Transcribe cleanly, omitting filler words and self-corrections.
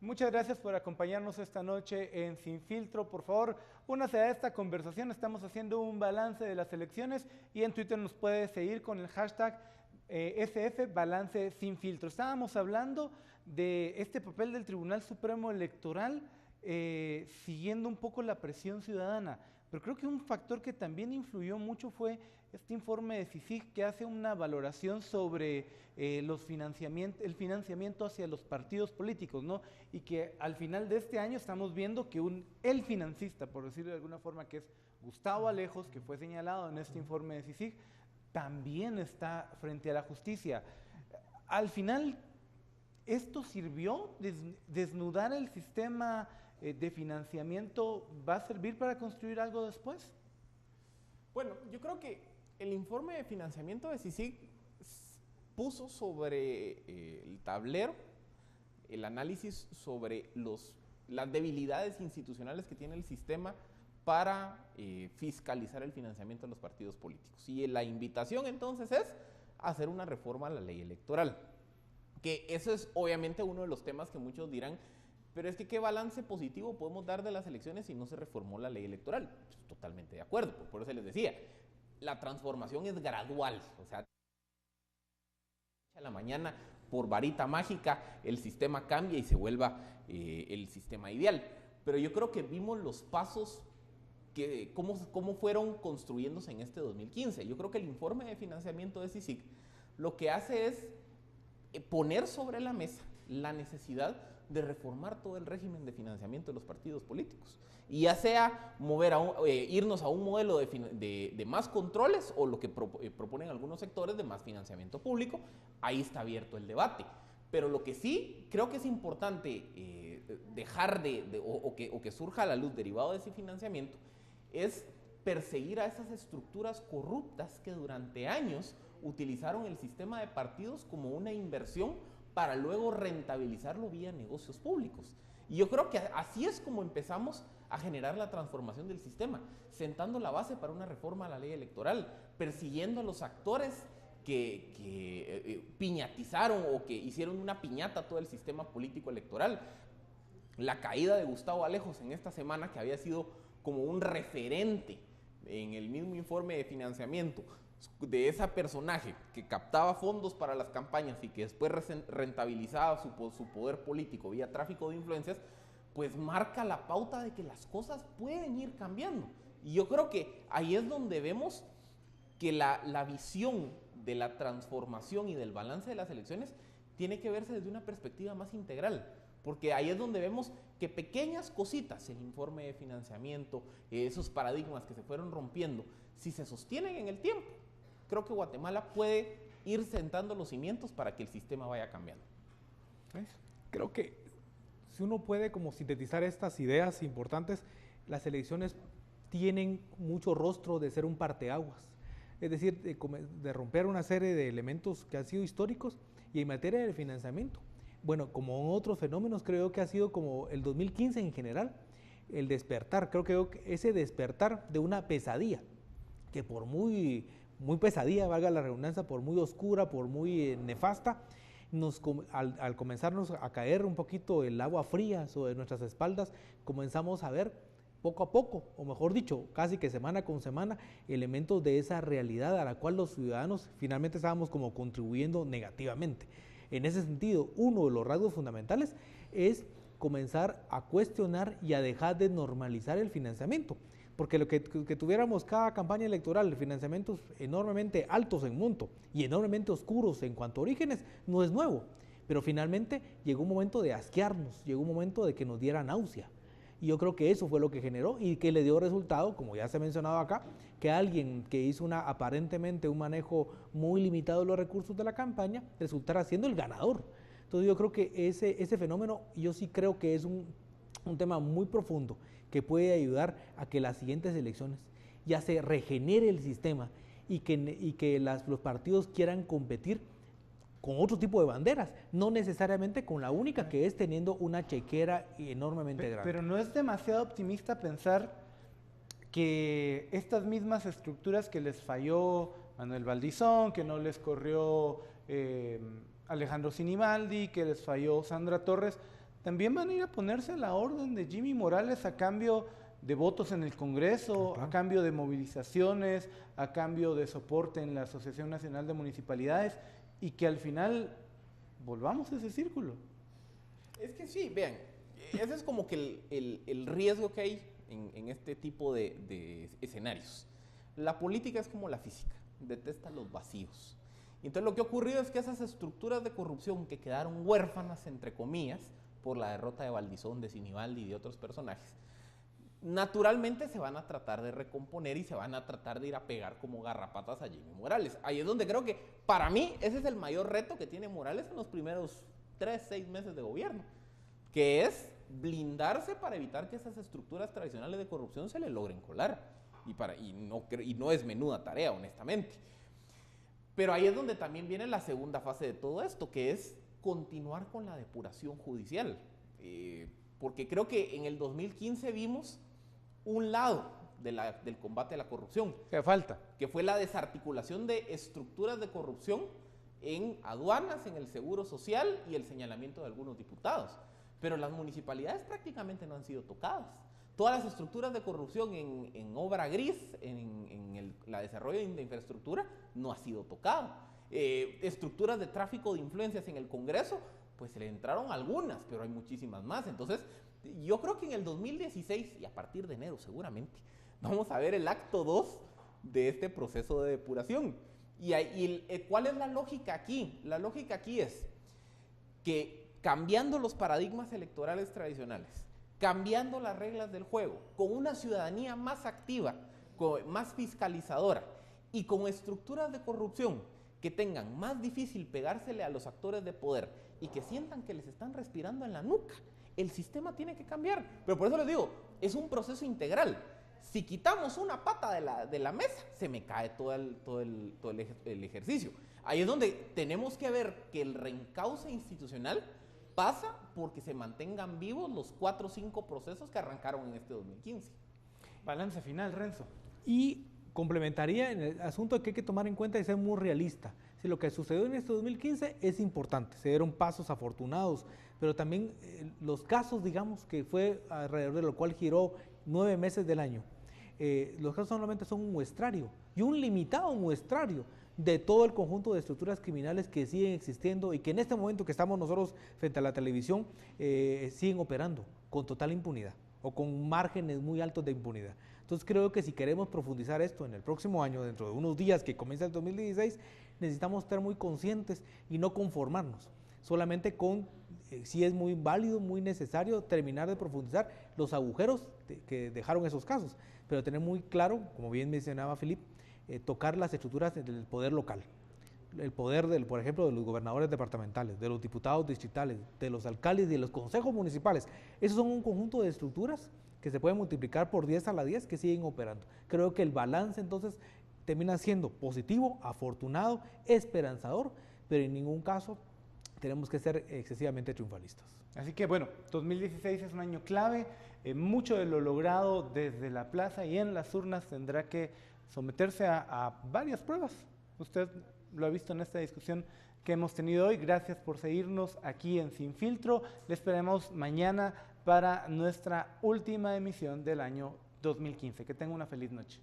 Muchas gracias por acompañarnos esta noche en Sin Filtro. Por favor, únase a esta conversación. Estamos haciendo un balance de las elecciones y en Twitter nos puede seguir con el hashtag SF Balance Sin Filtro. Estábamos hablando de este papel del Tribunal Supremo Electoral siguiendo un poco la presión ciudadana. Pero creo que un factor que también influyó mucho fue este informe de CICIG que hace una valoración sobre el financiamiento hacia los partidos políticos, ¿no? Y que al final de este año estamos viendo que el financista, por decirlo de alguna forma, que es Gustavo Alejos, que fue señalado en este informe de CICIG, también está frente a la justicia. Al final, ¿esto sirvió? ¿Desnudar el sistema de financiamiento va a servir para construir algo después? Bueno, yo creo que el informe de financiamiento de CICIG puso sobre el tablero el análisis sobre las debilidades institucionales que tiene el sistema para fiscalizar el financiamiento de los partidos políticos. Y la invitación entonces es hacer una reforma a la ley electoral. Que eso es obviamente uno de los temas que muchos dirán, pero es que ¿qué balance positivo podemos dar de las elecciones si no se reformó la ley electoral? Pues, totalmente de acuerdo, por eso les decía, la transformación es gradual, o sea, a la mañana por varita mágica el sistema cambia y se vuelva el sistema ideal. Pero yo creo que vimos los pasos que cómo fueron construyéndose en este 2015. Yo creo que el informe de financiamiento de CICIG lo que hace es poner sobre la mesa la necesidad de reformar todo el régimen de financiamiento de los partidos políticos. Y ya sea irnos a un modelo de más controles o lo que proponen algunos sectores de más financiamiento público, ahí está abierto el debate. Pero lo que sí creo que es importante dejar o que surja a la luz derivado de ese financiamiento es perseguir a esas estructuras corruptas que durante años utilizaron el sistema de partidos como una inversión para luego rentabilizarlo vía negocios públicos. Y yo creo que así es como empezamos a generar la transformación del sistema, sentando la base para una reforma a la ley electoral, persiguiendo a los actores que piñatizaron o que hicieron una piñata a todo el sistema político electoral. La caída de Gustavo Alejos en esta semana, que había sido como un referente en el mismo informe de financiamiento de ese personaje que captaba fondos para las campañas y que después rentabilizaba su poder político vía tráfico de influencias, pues marca la pauta de que las cosas pueden ir cambiando. Y yo creo que ahí es donde vemos que la visión de la transformación y del balance de las elecciones tiene que verse desde una perspectiva más integral, porque ahí es donde vemos que pequeñas cositas, el informe de financiamiento, esos paradigmas que se fueron rompiendo, si se sostienen en el tiempo, creo que Guatemala puede ir sentando los cimientos para que el sistema vaya cambiando. Creo que si uno puede como sintetizar estas ideas importantes, las elecciones tienen mucho rostro de ser un parteaguas, es decir, de romper una serie de elementos que han sido históricos. Y en materia de financiamiento, bueno, como en otros fenómenos, creo que ha sido como el 2015 en general, el despertar, creo que ese despertar de una pesadilla, que por muy pesadilla, valga la redundancia, por muy oscura, por muy nefasta, al comenzarnos a caer un poquito el agua fría sobre nuestras espaldas, comenzamos a ver poco a poco, o mejor dicho, casi que semana con semana, elementos de esa realidad a la cual los ciudadanos finalmente estábamos como contribuyendo negativamente. En ese sentido, uno de los rasgos fundamentales es comenzar a cuestionar y a dejar de normalizar el financiamiento, porque lo que tuviéramos cada campaña electoral, financiamientos enormemente altos en monto y enormemente oscuros en cuanto a orígenes, no es nuevo, pero finalmente llegó un momento de asquearnos, llegó un momento de que nos diera náusea. Y yo creo que eso fue lo que generó y que le dio resultado, como ya se ha mencionado acá, que alguien que hizo aparentemente un manejo muy limitado de los recursos de la campaña resultara siendo el ganador. Entonces yo creo que ese fenómeno, yo sí creo que es un tema muy profundo que puede ayudar a que las siguientes elecciones ya se regenere el sistema y que los partidos quieran competir con otro tipo de banderas, no necesariamente con la única, que es teniendo una chequera enormemente grande. Pero no es demasiado optimista pensar que estas mismas estructuras que les falló Manuel Valdizón, que no les corrió Alejandro Sinibaldi, que les falló Sandra Torres, también van a ir a ponerse a la orden de Jimmy Morales a cambio de votos en el Congreso, a cambio de movilizaciones, a cambio de soporte en la Asociación Nacional de Municipalidades, y que al final volvamos a ese círculo. Es que sí, vean, ese es como que el riesgo que hay en este tipo de escenarios. La política es como la física, detesta los vacíos. Entonces lo que ha ocurrido es que esas estructuras de corrupción que quedaron huérfanas, entre comillas, por la derrota de Valdizón, de Sinibaldi y de otros personajes, naturalmente se van a tratar de recomponer y se van a tratar de ir a pegar como garrapatas a Jimmy Morales. Ahí es donde creo que, para mí, ese es el mayor reto que tiene Morales en los primeros 3-6 meses de gobierno, que es blindarse para evitar que esas estructuras tradicionales de corrupción se le logren colar. Y no es menuda tarea, honestamente. Pero ahí es donde también viene la segunda fase de todo esto, que es continuar con la depuración judicial. Porque creo que en el 2015 vimos un lado del combate a la corrupción. ¿Qué falta? Que fue la desarticulación de estructuras de corrupción en aduanas, en el seguro social y el señalamiento de algunos diputados. Pero las municipalidades prácticamente no han sido tocadas. Todas las estructuras de corrupción en obra gris, en el desarrollo de infraestructura, no ha sido tocado. Estructuras de tráfico de influencias en el Congreso, pues se le entraron algunas, pero hay muchísimas más. Entonces, yo creo que en el 2016, y a partir de enero seguramente, vamos a ver el acto 2 de este proceso de depuración. ¿Cuál es la lógica aquí? La lógica aquí es que cambiando los paradigmas electorales tradicionales, cambiando las reglas del juego, con una ciudadanía más activa, más fiscalizadora y con estructuras de corrupción que tengan más difícil pegársele a los actores de poder y que sientan que les están respirando en la nuca, el sistema tiene que cambiar. Pero por eso les digo, es un proceso integral. Si quitamos una pata de la mesa, se me cae todo el ejercicio. Ahí es donde tenemos que ver que el reencauce institucional pasa porque se mantengan vivos los 4 o 5 procesos que arrancaron en este 2015. Balance final, Renzo. Y complementaría en el asunto que hay que tomar en cuenta y ser muy realista. Si lo que sucedió en este 2015 es importante, se dieron pasos afortunados, pero también los casos, digamos, que fue alrededor de lo cual giró 9 meses del año, los casos solamente son un muestrario y un limitado muestrario de todo el conjunto de estructuras criminales que siguen existiendo y que en este momento que estamos nosotros frente a la televisión siguen operando con total impunidad o con márgenes muy altos de impunidad. Entonces creo que si queremos profundizar esto en el próximo año, dentro de unos días que comienza el 2016, necesitamos estar muy conscientes y no conformarnos solamente con, si es muy válido, muy necesario terminar de profundizar los agujeros que dejaron esos casos, pero tener muy claro, como bien mencionaba Felipe, tocar las estructuras del poder local, el poder, por ejemplo, de los gobernadores departamentales, de los diputados distritales, de los alcaldes y de los consejos municipales. Esos son un conjunto de estructuras que se pueden multiplicar por 10 a la 10 que siguen operando. Creo que el balance entonces termina siendo positivo, afortunado, esperanzador, pero en ningún caso tenemos que ser excesivamente triunfalistas. Así que bueno, 2016 es un año clave, mucho de lo logrado desde la plaza y en las urnas tendrá que someterse a varias pruebas. Usted lo ha visto en esta discusión que hemos tenido hoy. Gracias por seguirnos aquí en Sin Filtro. Le esperamos mañana para nuestra última emisión del año 2015. Que tenga una feliz noche.